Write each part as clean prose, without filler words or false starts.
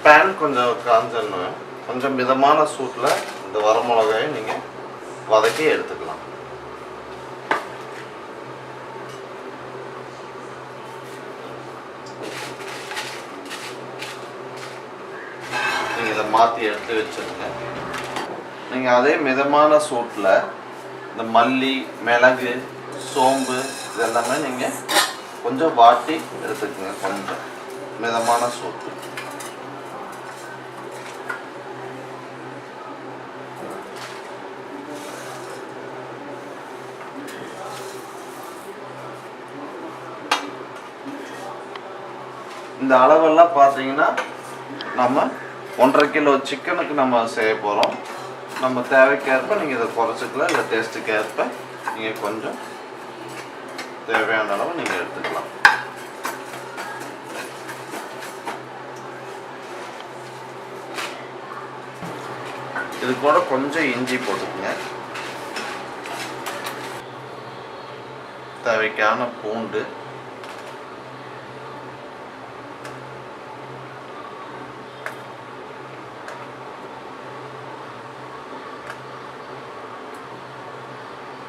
Pan கொஞ்சம் காஞ்சோன்னா கொஞ்சம் மிதமான சூட்டில் இந்த வரமிளகாயை நீங்கள் வதக்கி எடுத்துக்கலாம். நீங்கள் இதை மாற்றி எடுத்து வச்சுருங்க. நீங்கள் அதே மிதமான சூட்டில் இந்த மல்லி, மிளகு, சோம்பு இதெல்லாமே நீங்கள் கொஞ்சம் வாட்டி எடுத்துக்கோங்க. கொஞ்சம் மிதமான சூட்டு. இந்த அளவெல்லாம் பார்த்தீங்கன்னா நம்ம 1.5 கிலோ சிக்கனுக்கு நம்ம செய்ய போகிறோம். நம்ம தேவைக்கேற்ப நீங்கள் இதை குறைச்சிக்கலாம், இல்லை டேஸ்ட்டுக்கு ஏற்ப நீங்கள் கொஞ்சம் தேவையான அளவு நீங்கள் எடுத்துக்கலாம். இது கூட கொஞ்சம் இஞ்சி போட்டுக்குங்க. தேவைக்கான பூண்டு,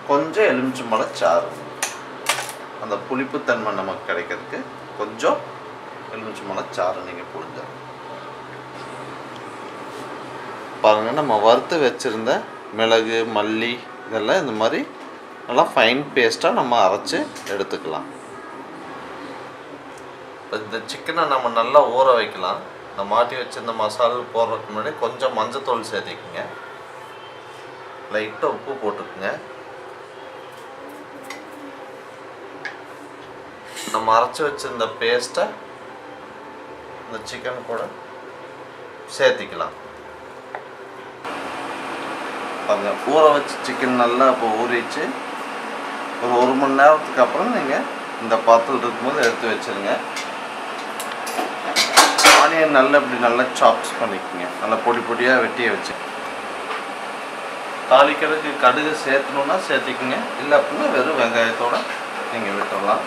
கொஞ்சம் எலுமிச்சம்பழம் சாறு. அந்த புளிப்புத்தன்மை நமக்கு கிடைக்கிறதுக்கு கொஞ்சம் எலுமிச்சம்பழம் சாறு நீங்கள் புழிஞ்சிடணும். பாருங்கள், நம்ம வறுத்து வச்சுருந்த மிளகு, மல்லி இதெல்லாம் இந்த மாதிரி நல்லா ஃபைன் பேஸ்ட்டாக நம்ம அரைச்சி எடுத்துக்கலாம். இந்த சிக்கனை நம்ம நல்லா ஊற வைக்கலாம். இந்த மாட்டி வச்சுருந்த மசாலா போடுறதுக்கு முன்னாடி கொஞ்சம் மஞ்சத்தூள் சேர்த்திக்குங்க. லைட்டாக உப்பு போட்டுக்குங்க. நம்ம அரைச்சி வச்சிருந்த பேஸ்ட்டை இந்த சிக்கன் கூட சேர்த்திக்கலாம். பாருங்க, ஊற வச்ச சிக்கன் நல்லா இப்போ ஊறிச்சு. ஒரு 1 மணி நேரத்துக்கு அப்புறம் நீங்கள் இந்த பாத்திரம் இருக்கும்போது எடுத்து வச்சுருங்க. ஆனியன் நல்லா இப்படி நல்லா சாப்ஸ் பண்ணிக்கோங்க. நல்லா பொடி பொடியாக வெட்டியை வச்சு தாளிக்கிறதுக்கு கடுகு சேர்த்தணுன்னா சேர்த்திக்குங்க. இல்லை அப்படின்னா வெறும் வெங்காயத்தோடு நீங்கள் விட்டுடலாம்.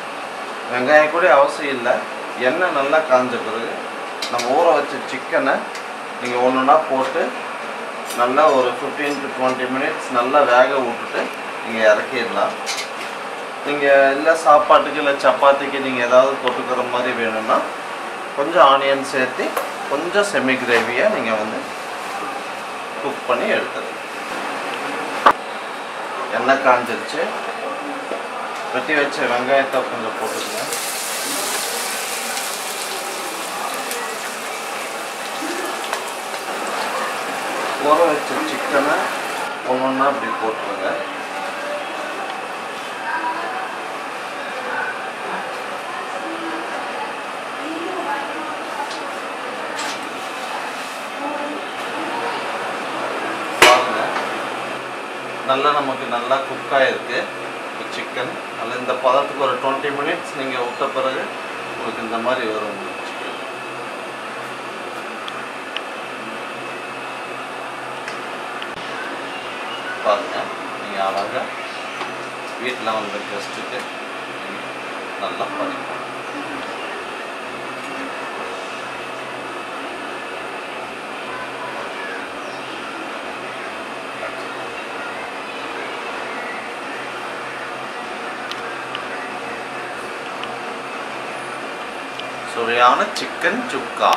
வெங்காயம் கூட அவசியம் இல்லை. எண்ணெய் நல்லா காஞ்ச பிறகு நம்ம ஊற வச்ச சிக்கனை நீங்கள் ஒன்றுனா போட்டு நல்லா ஒரு 15 to 20 மினிட்ஸ் நல்லா வேக விட்டுட்டு நீங்கள் இறக்கிடலாம். நீங்கள் இல்லை சாப்பாட்டுக்கு இல்லை சப்பாத்திக்கு நீங்கள் ஏதாவது தொட்டுக்கிற மாதிரி வேணும்னா கொஞ்சம் ஆனியன் சேர்த்து கொஞ்சம் செமி கிரேவியாக நீங்கள் வந்து குக் பண்ணி எடுத்துருங்க. எண்ணெய் காஞ்சிருச்சு. வெட்டி வச்ச வெங்காயத்தை கொஞ்சம் போட்டுக்கங்க. ஊற வச்ச சிக்கனை ஒவ்வொன்றா அப்படி போட்டுருங்க. பாருங்க, நல்லா நமக்கு நல்லா குக் ஆகிருக்கு சிக்கன். அதில் இந்த பதத்துக்கு ஒரு 20 மினிட்ஸ் நீங்கள் விட்ட பிறகு உங்களுக்கு இந்த மாதிரி வரும். பாருங்கள், நீங்கள் அழகாக வீட்டில் வந்த கெஸ்ட்டுக்கு நல்லா பண்ணிக்கலாம். சுவையான சிக்கன் சுக்கா.